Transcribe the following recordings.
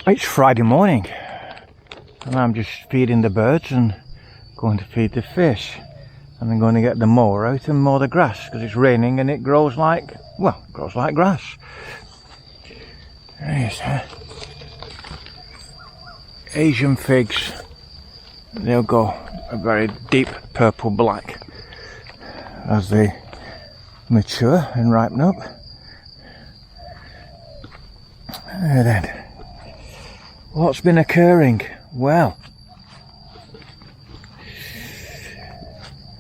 It's Friday morning and I'm just feeding the birds and going to feed the fish, and I'm going to get the mower out and mow the grass because it's raining and it grows like, well, it grows like grass. There's Asian figs. They'll go a very deep purple black as they mature and ripen up. And then what's been occurring? Well,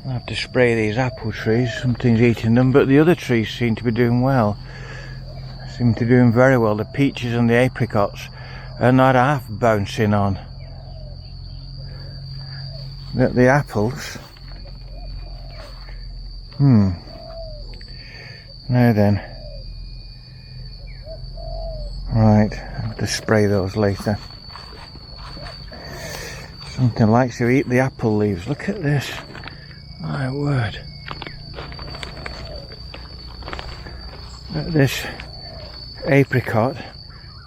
I have to spray these apple trees. Something's eating them, but the other trees seem to be doing well. Seem to be doing very well. The peaches and the apricots are not half bouncing on. The apples. Now then. Right, I'll have to spray those later. Something likes to eat the apple leaves. Look at this. My word. Look at this apricot.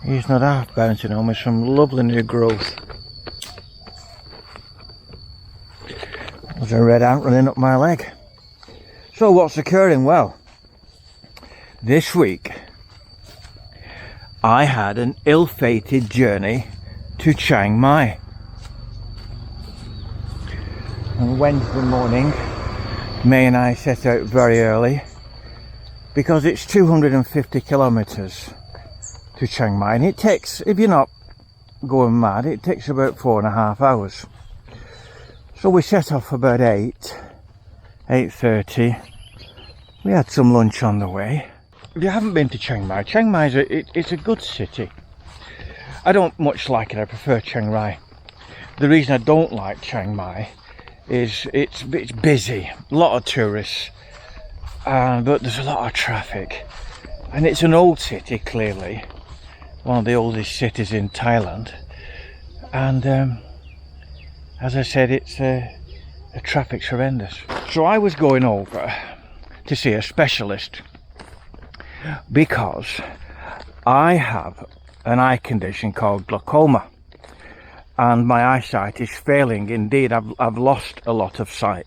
He's not half bouncing on with some lovely new growth. There's a red ant running up my leg. So what's occurring? Well, this week I had an ill-fated journey to Chiang Mai. On Wednesday morning, May and I set out very early because it's 250 kilometers to Chiang Mai, and it takes, if you're not going mad, it takes about 4.5 hours. So we set off about 8:30. We had some lunch on the way. If you haven't been to Chiang Mai, Chiang Mai is it's a good city. I don't much like it. I prefer Chiang Rai. The reason I don't like Chiang Mai is it's busy, a lot of tourists, but there's a lot of traffic, and it's an old city, clearly one of the oldest cities in Thailand, and as I said, it's the traffic's horrendous. So I was going over to see a specialist because I have an eye condition called glaucoma, and my eyesight is failing. Indeed, I've lost a lot of sight,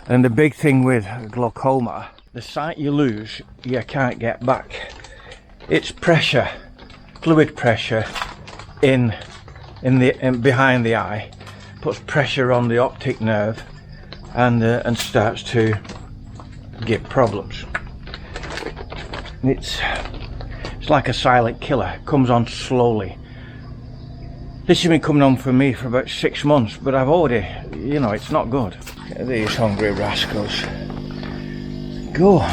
and the big thing with glaucoma, the sight you lose you can't get back. It's pressure, fluid pressure in behind the eye, puts pressure on the optic nerve and starts to give problems. It's like a silent killer. It comes on slowly. This has been coming on for me for about 6 months, but I've already, you know, it's not good. Look at these hungry rascals. Go on.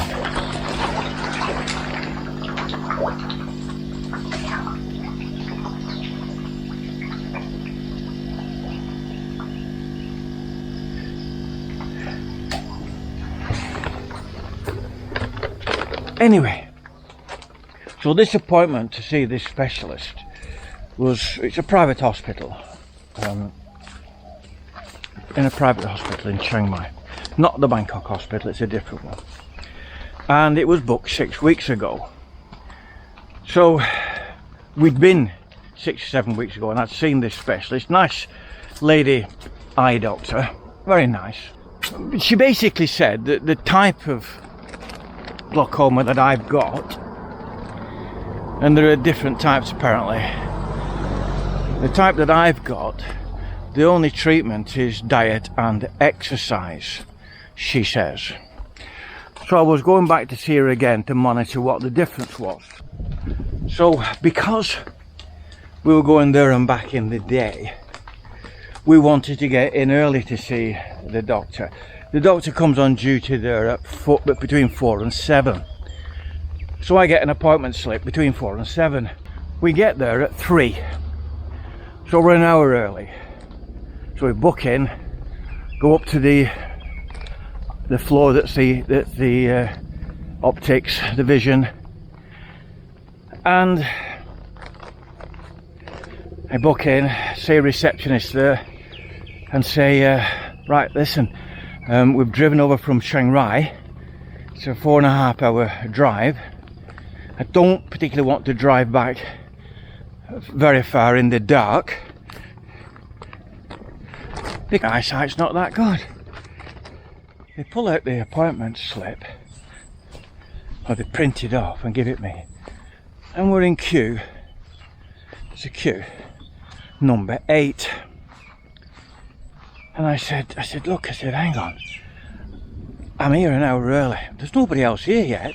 Anyway, so this appointment to see this specialist it's a private hospital, in a private hospital in Chiang Mai, not the Bangkok hospital, it's a different one, and it was booked 6 weeks ago. So we'd been 6 or 7 weeks ago and I'd seen this specialist, nice lady eye doctor, very nice. She basically said that the type of glaucoma that I've got, and there are different types apparently, the type that I've got, the only treatment is diet and exercise, she says. So I was going back to see her again to monitor what the difference was. So because we were going there and back in the day, we wanted to get in early to see the doctor. The doctor comes on duty there at between 4 and 7. So I get an appointment slip between 4 and 7. We get there at 3. So we're an hour early. So we book in, go up to the floor that's the optics, the vision, and I book in, see a receptionist there, and say, right, listen, we've driven over from Chiang Rai. It's a 4.5 hour drive. I don't particularly want to drive back very far in the dark. The eyesight's not that good. They pull out the appointment slip, or they print it off and give it me, and we're in queue. It's a queue number 8. And I said, look, hang on. I'm here an hour early. There's nobody else here yet.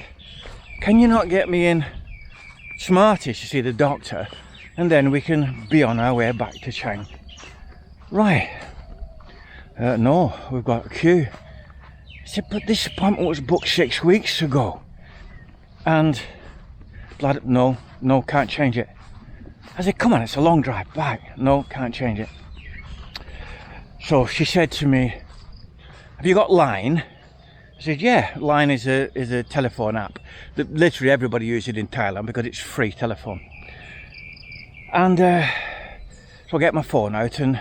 Can you not get me in smartish to see the doctor, and then we can be on our way back to Chiang? Right. No, we've got a queue. I said, but this appointment was booked 6 weeks ago. And no, can't change it. I said, come on, it's a long drive back. No, can't change it. So she said to me, have you got Line? I said, yeah, Line is a telephone app that literally everybody uses it in Thailand because it's free telephone. And so I get my phone out, and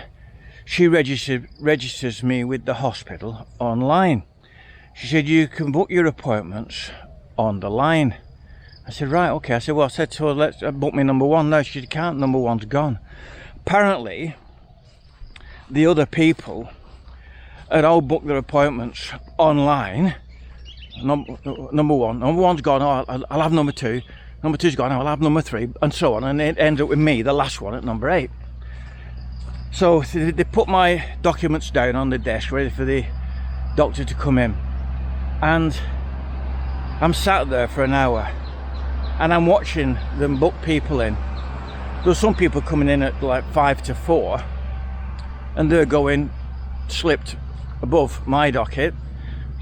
she registers me with the hospital online. She said, you can book your appointments on the line. I said, right, okay. I said, well, I said to her, let's book me number 1. No, she said, can't, number 1's gone. Apparently, the other people had all booked their appointments online. Number 1. Number 1's gone, oh, I'll have number 2. Number 2's gone, oh, I'll have number 3, and so on. And it ends up with me, the last one, at number 8. So they put my documents down on the desk, ready for the doctor to come in. And I'm sat there for an hour, and I'm watching them book people in. There's some people coming in at like 5 to 4, and they're going slipped above my docket,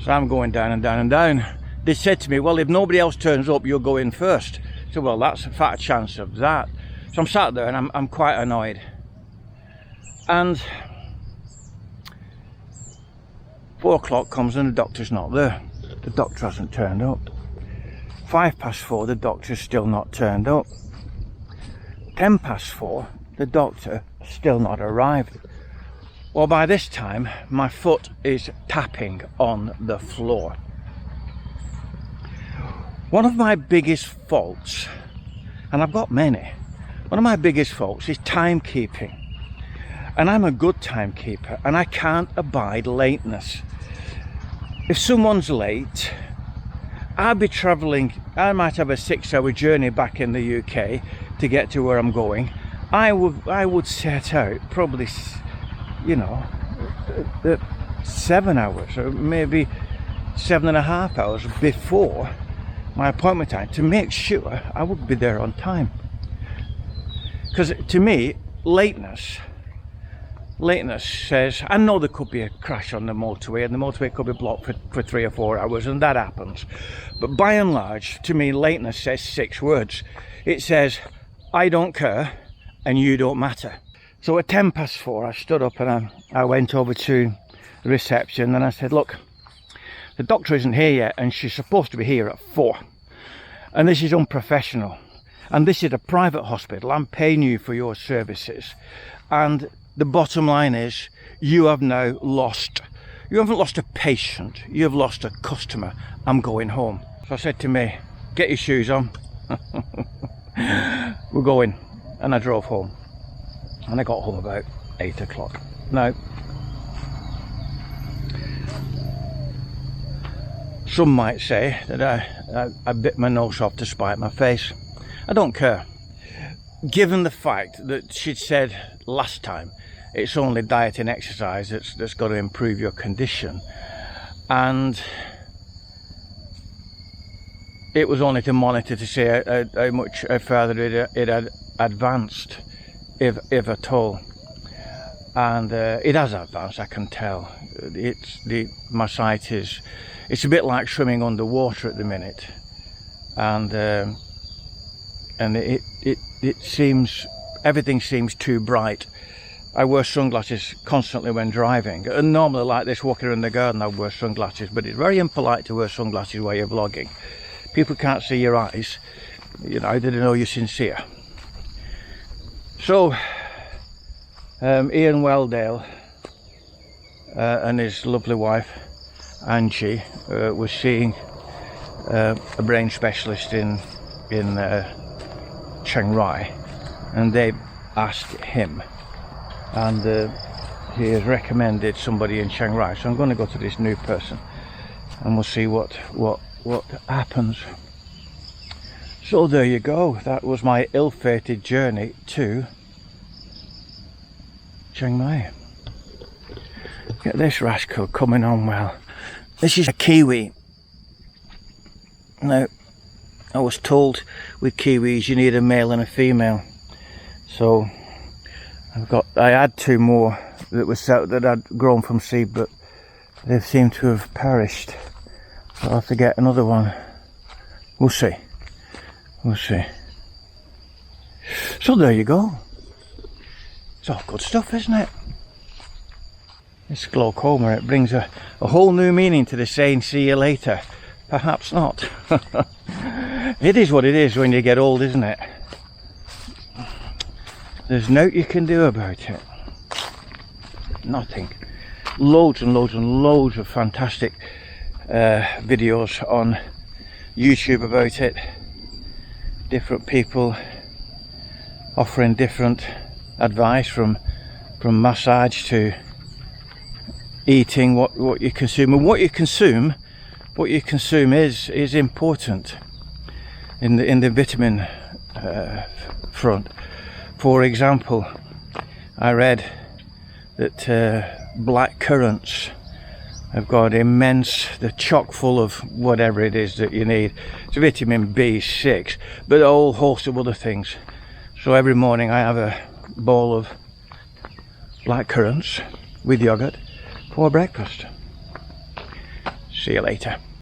so I'm going down and down and down. They said to me, well, if nobody else turns up, you'll go in first. So, well, that's a fat chance of that. So I'm sat there, and I'm quite annoyed. And 4 o'clock comes, and the doctor's not there. The doctor hasn't turned up. 5 past 4, the doctor's still not turned up. 10 past 4, the doctor still not arrived. Well, by this time, my foot is tapping on the floor. One of my biggest faults, and I've got many, one of my biggest faults is timekeeping. And I'm a good timekeeper, and I can't abide lateness. If someone's late, I'll be travelling, I might have a 6-hour journey back in the UK to get to where I'm going. I would set out probably, 7 hours, or maybe 7.5 hours before my appointment time, to make sure I would be there on time. Because to me, lateness says, I know there could be a crash on the motorway, and the motorway could be blocked for 3 or 4 hours, and that happens. But by and large, to me, lateness says 6 words. It says, I don't care, and you don't matter. So at 10 past 4, I stood up and I went over to the reception, and I said, look, the doctor isn't here yet, and she's supposed to be here at 4. And this is unprofessional. And this is a private hospital. I'm paying you for your services. And the bottom line is, you have now lost, you haven't lost a patient, you have lost a customer. I'm going home. So I said to me, get your shoes on. We're going. And I drove home. And I got home about 8 o'clock. Now, some might say that I bit my nose off to spite my face. I don't care. Given the fact that she'd said last time, it's only diet and exercise that's got to improve your condition, and it was only to monitor to see how much further it had advanced, if at all. And it has advanced, I can tell. My sight is, it's a bit like swimming underwater at the minute, and it seems, everything seems too bright. I wear sunglasses constantly when driving, and normally like this, walking around the garden, I wear sunglasses, but it's very impolite to wear sunglasses while you're vlogging. People can't see your eyes, they don't know you're sincere. So Ian Welldale and his lovely wife Angie was seeing a brain specialist in Chiang Mai, and they asked him, and he has recommended somebody in Chiang Mai. So I'm going to go to this new person, and we'll see what happens. So there you go. That was my ill-fated journey to Chiang Mai. Get this rascal coming on well. This is a Kiwi. Now, I was told with Kiwis you need a male and a female. So I had two more that had grown from seed, but they seem to have perished. So I'll have to get another one. We'll see. We'll see. So there you go. It's all good stuff, isn't it? This glaucoma, it brings a whole new meaning to the saying, see you later. Perhaps not. It is what it is when you get old, isn't it? There's nothing you can do about it. Nothing. Loads and loads and loads of fantastic videos on YouTube about it. Different people offering different advice, from massage to eating, what you consume. And what you consume is important in the vitamin front. For example, I read that black currants have got they're chock full of whatever it is that you need. It's vitamin B6, but a whole host of other things. So every morning I have a bowl of black currants with yogurt for breakfast. See you later.